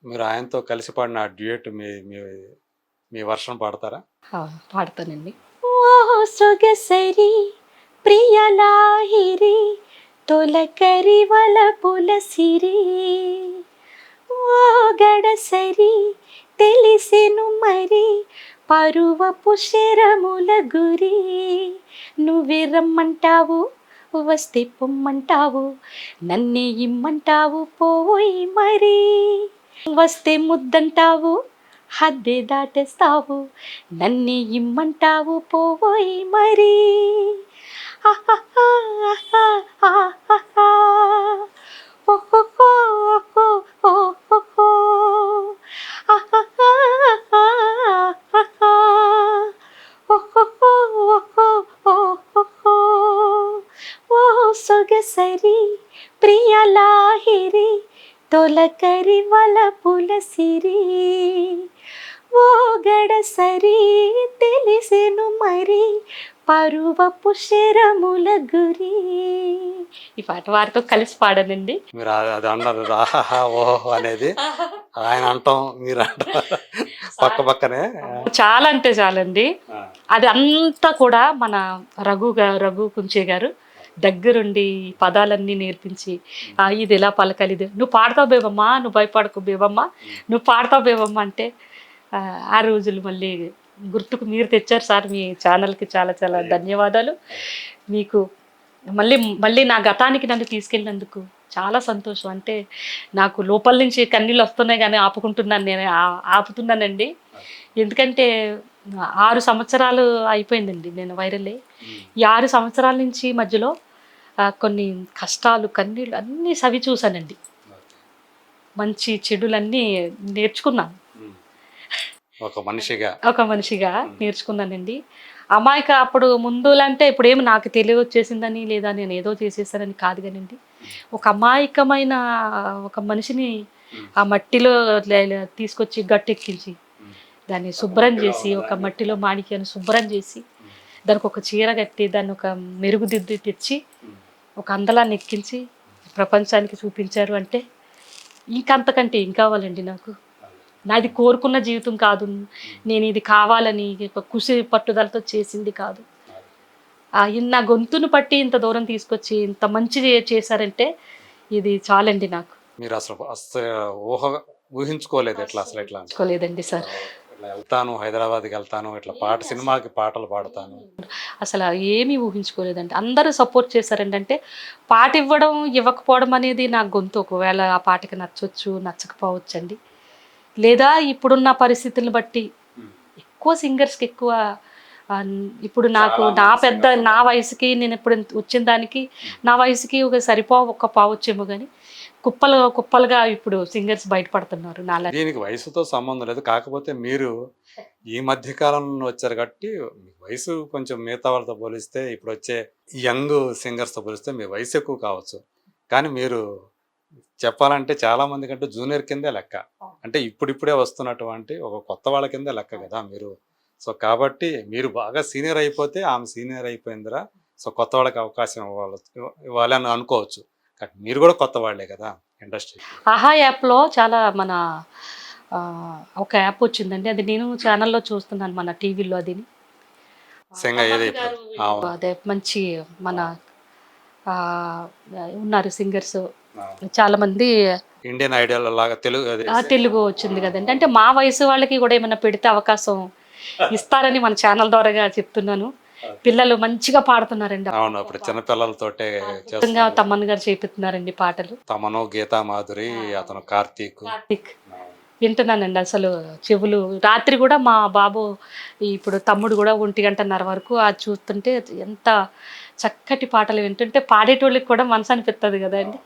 మీరు ఆయనతో కలిసి పాడిన ఆ డ్యూయెట్ మీ మీ మీ వర్షన్ పాడతారా? పాడతానండి. ఓ సొగసరి ప్రియలాహిరి తొలకరి వలపుల సిరి ఓ గడసరి తెలిసెను మరి పరువపు శరముల గురి నువ్వే రమ్మంటావు వస్తే పొమ్మంటావు నన్నే ఇమ్మంటావు పోయి మరి వస్తే ముద్దంటావు హద్దే దాటేస్తావు నన్నే ఇమ్మంటావు పోయి మరి ఓ సొగసరి ప్రియలాహిరి తొలకరి వలపుల సిరి ఓ గడసరి తెలిసెను మరి పరువపు శరముల గురి. ఈ పాట వారితో కలిసి పాడానండి. మీరు అది అన్నారు ఆహాహా ఓహో అనేది ఆయన అంటాం మీరు అంటాం పక్క పక్కనే. చాలా అంటే చాలండి. అది అంతా కూడా మన రఘు కుంచే గారు దగ్గరుండి పదాలన్నీ నేర్పించి ఇది ఎలా పలకాలి, ఇది నువ్వు పాడతావు బేవమ్మా, నువ్వు భయపడకు బేవమ్మా, నువ్వు పాడతావు బేవమ్మా అంటే ఆ రోజులు మళ్ళీ గుర్తుకు మీరు తెచ్చారు సార్. మీ ఛానల్కి చాలా చాలా ధన్యవాదాలు. మీకు మళ్ళీ మళ్ళీ నా గతానికి నన్ను తీసుకెళ్ళినందుకు చాలా సంతోషం. అంటే నాకు లోపల నుంచి కన్నీళ్ళు వస్తున్నాయి కానీ ఆపుకుంటున్నాను, నేను ఆపుతున్నానండి. ఎందుకంటే 6 సంవత్సరాలు అయిపోయిందండి నేను వైరల్ అయ్యి. ఈ 6 సంవత్సరాల నుంచి మధ్యలో కొన్ని కష్టాలు కన్నీళ్ళు అన్నీ సవి చూశానండి. మంచి చెడులన్నీ నేర్చుకున్నాను. ఒక మనిషిగా నేర్చుకున్నానండి. అమాయక అప్పుడు ముందులంటే ఇప్పుడేమి నాకు తెలివి వచ్చేసిందని లేదా నేను ఏదో చేసేసానని కాదు కానండి, ఒక అమాయకమైన ఒక మనిషిని ఆ మట్టిలో తీసుకొచ్చి గట్టెక్కించి దాన్ని శుభ్రం చేసి ఒక మట్టిలో మాణిక్యాన్ని శుభ్రం చేసి దానికి ఒక చీర కట్టి దాన్ని ఒక మెరుగుదిద్దు తెచ్చి ఒక అందలాన్ని ఎక్కించి ప్రపంచానికి చూపించారు అంటే ఇంకంతకంటే ఏం కావాలండి నాకు. నాది కోరుకున్న జీవితం కాదు, నేను ఇది కావాలని కృషి పట్టుదలతో చేసింది కాదు. నా గొంతును పట్టి ఇంత దూరం తీసుకొచ్చి ఇంత మంచిది చేశారంటే ఇది చాలండి నాకు. మీరు అసలు ఊహించుకోలేదు ఎట్లా అసలు ఎట్లా ఊహించుకోలేదండి సార్. వెళ్తాను హైదరాబాద్కి వెళ్తాను ఇట్లా సినిమాకి పాటలు పాడతాను అసలు ఏమీ ఊహించుకోలేదండి. అందరూ సపోర్ట్ చేశారండి. అంటే పాట ఇవ్వడం ఇవ్వకపోవడం అనేది నా గొంతు ఒకవేళ ఆ పాటకి నచ్చొచ్చు నచ్చకపోవచ్చు అండి, లేదా ఇప్పుడున్న పరిస్థితులను బట్టి ఎక్కువ సింగర్స్కి ఎక్కువ ఇప్పుడు నాకు నా వయసుకి నేను ఇప్పుడు వచ్చిన దానికి నా వయసుకి ఒక పావచ్చేమో కానీ కుప్పలుగా ఇప్పుడు సింగర్స్ బయటపడుతున్నారు. దీనికి వయసుతో సంబంధం లేదు, కాకపోతే మీరు ఈ మధ్య కాలంలో వచ్చారు కాబట్టి మీ వయసు కొంచెం మిగతా వాళ్ళతో పోలిస్తే ఇప్పుడు వచ్చే యంగ్ సింగర్స్తో పోలిస్తే మీ వయసు ఎక్కువ కావచ్చు, కానీ మీరు చెప్పాలంటే చాలా మంది కంటే జూనియర్ కిందే లెక్క. అంటే ఇప్పుడిప్పుడే వస్తున్నటువంటి ఒక కొత్త వాళ్ళ కిందే లెక్క కదా మీరు. సో కాబట్టి మీరు బాగా సీనియర్ అయిపోతే ఆమె సీనియర్ అయిపోయిందిరా, సో కొత్త వాళ్ళకి అవకాశం ఇవ్వాలి అని అనుకోవచ్చు. కానీ మీరు కూడా కొత్త వాళ్ళే కదా ఇండస్ట్రీ. ఆహా యాప్లో చాలా మన ఒక యాప్ వచ్చిందండి, అది నేను ఛానల్లో చూస్తున్నాను మన టీవీలో. అది అదే మంచి మన ఉన్నారు సింగర్స్ చాలా మంది. ఇండియన్ ఐడల్ లాగా తెలుగు వచ్చింది కదండి. అంటే మా వయసు వాళ్ళకి కూడా ఏమైనా పెడితే అవకాశం ఇస్తారని మన ఛానల్ ద్వారా చెప్తున్నాను. పిల్లలు మంచిగా పాడుతున్నారండి. అవును, అప్పుడు చిన్న పిల్లలతోటే తమన్ గారు చేపిస్తున్నారండి పాటలు. తమను, గీతా మాధురి, అతను కార్తీక్ వింటున్నానండి. అసలు చెవులు రాత్రి కూడా మా బాబు ఇప్పుడు తమ్ముడు కూడా 1:30 వరకు అది చూస్తుంటే ఎంత చక్కటి పాటలు వింటుంటే పాడేటోళ్ళకి కూడా మనసు అనిపిస్తుంది కదండి.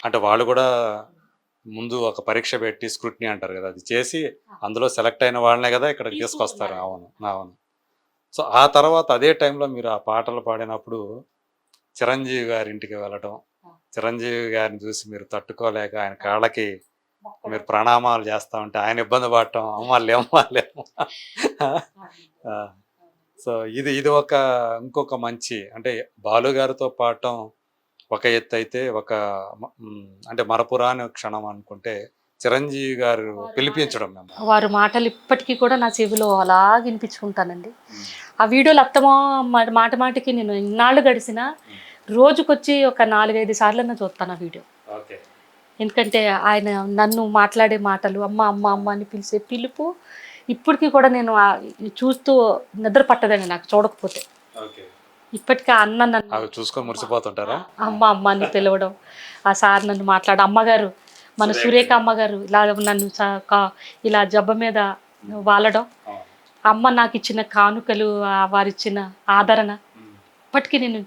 అంటే వాళ్ళు కూడా ముందు ఒక పరీక్ష పెట్టి స్క్రూటినీ అంటారు కదా, అది చేసి అందులో సెలెక్ట్ అయిన వాళ్ళనే కదా ఇక్కడికి తీసుకొస్తారు. అవును అవును. సో ఆ తర్వాత అదే టైంలో మీరు ఆ పాటలు పాడినప్పుడు చిరంజీవి గారి ఇంటికి వెళ్ళడం, చిరంజీవి గారిని చూసి మీరు తట్టుకోలేక ఆయన కాళ్ళకి మీరు ప్రణామాలు చేస్తా ఉంటే ఆయన ఇబ్బంది పడటం, అమ్మాలేమో. సో ఇది ఇంకొక మంచి అంటే బాలు గారితో పాడటం ఒక ఎత్తు అయితే, అంటే మరపురాని క్షణం అనుకుంటే చిరంజీవి గారు పిలిపించడం మిమ్మల్ని. వారి మాటలు ఇప్పటికీ కూడా నా చెవిలో అలా వినిపించుకుంటానండి. ఆ వీడియోలు మాట మాటికి నేను ఇన్నాళ్ళు గడిచినా రోజుకొచ్చి ఒక 4-5 సార్లన్నా చూస్తాను ఆ వీడియో. ఓకే. ఎందుకంటే ఆయన నన్ను మాట్లాడే మాటలు, అమ్మ అమ్మ అమ్మ అని పిలిచే పిలుపు ఇప్పటికీ కూడా నేను చూస్తూ నిద్ర పట్టదండి నాకు చూడకపోతే. ఓకే. ఇప్పటికీ ఆ అన్న నన్ను అవి చూసుకొని మురిసిపోతుంటారా? అమ్మ అమ్మ అని పిలవడం, ఆ సార్ నన్ను అమ్మగారు, మన సురేఖ అమ్మగారు ఇలా నన్ను ఇలా జబ్బ మీద వాలడం, అమ్మ నాకు ఇచ్చిన కానుకలు, వారిచ్చిన ఆదరణ ఇప్పటికీ నేను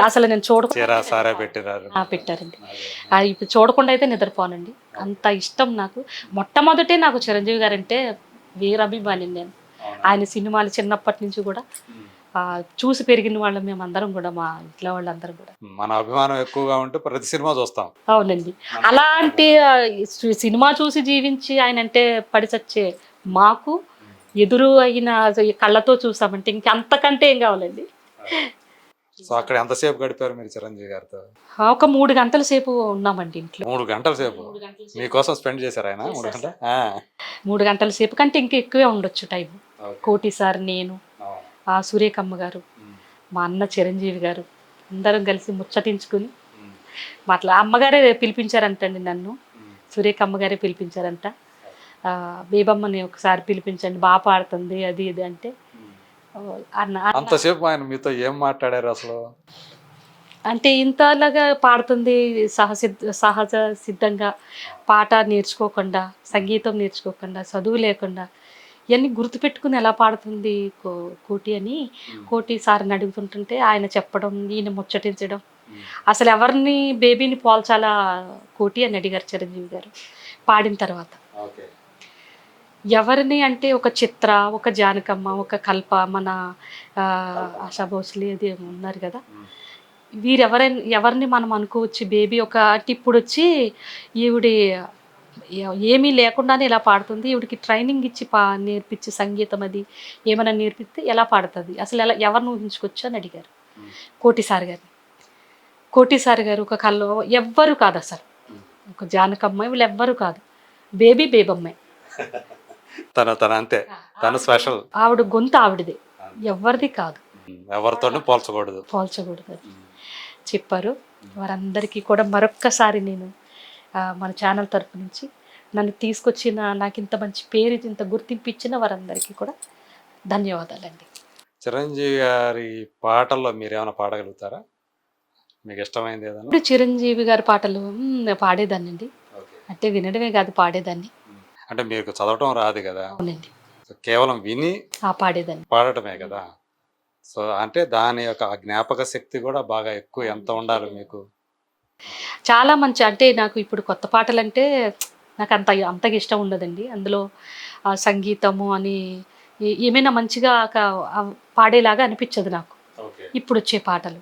అసలు నేను చీర సారా పెట్టారు. పెట్టారండి. ఇప్పుడు చూడకుండా అయితే నిద్రపోనండి, అంత ఇష్టం నాకు. మొట్టమొదటే నాకు చిరంజీవి గారు అంటే వీరాభిమాని నేను. ఆయన సినిమాలు చిన్నప్పటి నుంచి కూడా చూసి పెరిగిన వాళ్ళం మేమందరం కూడా, మా ఇంట్లో వాళ్ళందరం కూడా. మన అభిమానం ఎక్కువగా ఉంటే ప్రతి సినిమా చూస్తాం. అవునండి. అలాంటి సినిమా చూసి జీవించి ఆయన అంటే పడి చచ్చే మాకు ఎదురు అయిన కళ్ళతో చూసామంటే ఇంకంతకంటే ఏం కావాలండి. సో అక్కడ ఎంతసేపు గడిపారు మీరు చిరంజీవి గారితో? ఒక 3 గంటల సేపు ఉన్నామండి ఇంట్లో. 3 గంటల సేపు మీకోసం స్పెండ్ చేశారు ఆయన? 3 గంటల 3 గంటల సేపు కంటే ఇంకా ఎక్కువే ఉండొచ్చు టైం. కోటి సార్, నేను, ఆ సురేఖమ్మ గారు, మా అన్న చిరంజీవి గారు అందరం కలిసి ముచ్చటించుకుని అమ్మగారే పిలిపించారంటండి నన్ను. సురేఖ అమ్మగారే పిలిపించారంట. బేబమ్మని ఒకసారి పిలిపించండి, బాగా పాడుతుంది అది ఇది అంటే అంతసేపు ఆయన మీతో ఏం మాట్లాడారు అసలు? అంటే ఇంతలాగా పాడుతుంది, సహజ సిద్ధంగా పాట నేర్చుకోకుండా, సంగీతం నేర్చుకోకుండా, చదువు లేకుండా ఇవన్నీ గుర్తుపెట్టుకుని ఎలా పాడుతుంది కోటి అని కోటి సార్ని అడుగుతుంటుంటే ఆయన చెప్పడం, ఈయన ముచ్చటించడం. అసలు ఎవరిని బేబీని పోల్చాలా కోటి అని అడిగారు చిరంజీవి గారు పాడిన తర్వాత. ఎవరిని అంటే ఒక చిత్ర, ఒక జానకమ్మ, ఒక కల్ప, మన ఆశా భోస్లే అది ఉన్నారు కదా, ఎవరిని మనం అనుకోవచ్చు బేబీ అంటే ఇప్పుడు వచ్చి ఈవిడి ఏమీ లేకుండానే ఇలా పాడుతుంది, ఈవిడికి ట్రైనింగ్ ఇచ్చి నేర్పించి సంగీతం అది ఏమైనా నేర్పిస్తే ఎలా పాడుతుంది, అసలు ఎవరిని ఊహించుకోవచ్చు అని అడిగారు కోటి సార్ గారు. కోటి సార్ గారు ఒక కల్లో ఎవ్వరు కాదు, అసలు ఒక జానకమ్మ వీళ్ళు ఎవ్వరు కాదు, బేబమ్మే. తన అంతే, తను స్పెషల్. ఆవిడ గొంతు ఆవిడదే, ఎవరిది కాదు, ఎవరితోనూ పోల్చకూడదు చెప్పారు. వారందరికీ కూడా మరొక్కసారి నేను మన ఛానల్ తరపు నుంచి నన్ను తీసుకొచ్చిన, నాకు ఇంత మంచి పేరు, ఇంత గుర్తింపు ఇచ్చిన వారందరికీ కూడా ధన్యవాదాలండి. చిరంజీవి గారి పాటల్లో మీరు ఏమైనా పాడగలుగుతారా? మీకు ఇష్టమైంది ఏదైనా? ఇప్పుడు చిరంజీవి గారి పాటలు పాడేదాన్ని అండి, అంటే వినడమే కాదు పాడేదాన్ని. అంటే మీకు చదవటం రాదు కదా? అవునండి. కేవలం విని పాడేదాన్ని, పాడటమే కదా. సో అంటే దాని యొక్క జ్ఞాపక శక్తి కూడా బాగా ఎక్కువ ఎంత ఉండాలి మీకు? చాలా మంచి, అంటే నాకు ఇప్పుడు కొత్త పాటలు అంటే నాకు అంతగా ఇష్టం ఉండదండి. అందులో సంగీతము అని ఏమైనా మంచిగా పాడేలాగా అనిపించదు నాకు ఇప్పుడు వచ్చే పాటలు.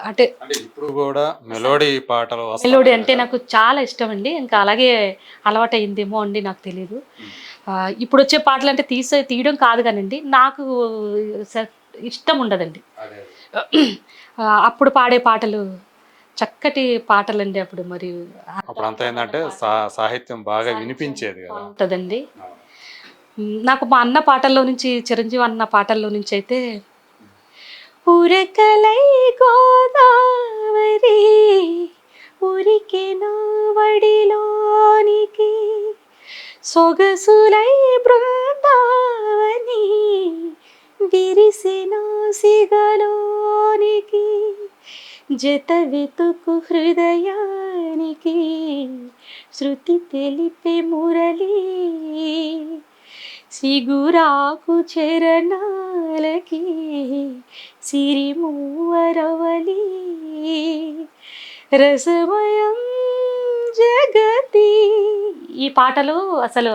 అంటే ఇప్పుడు కూడా మెలోడీ పాటలు, మెలోడీ అంటే నాకు చాలా ఇష్టం అండి. ఇంకా అలాగే అలవాటు అయిందేమో అండి, నాకు తెలియదు. ఇప్పుడు వచ్చే పాటలు అంటే తీయడం కాదు కానండి, నాకు ఇష్టం ఉండదండి. అప్పుడు పాడే పాటలు చక్కటి పాటలండి. అప్పుడు మరి అప్పుడు అంతా ఏంటంటే సాహిత్యం బాగా వినిపించేది కదా ఉంటుందండి. నాకు మా అన్న పాటల్లో నుంచి, చిరంజీవి అన్న పాటల్లో నుంచి అయితే ఉరకలై గోదావరి ఉరికెను వడిలోనికి, సొగసులై బృందావని విరిసెను సిగలోనికి, జత వెతుకు హృదయానికి శృతి తెలిపే మురళి, సిగురాకు చరణాలకి సిరిమూవరవలి, రసమయం జగతి. ఈ పాటలు అసలు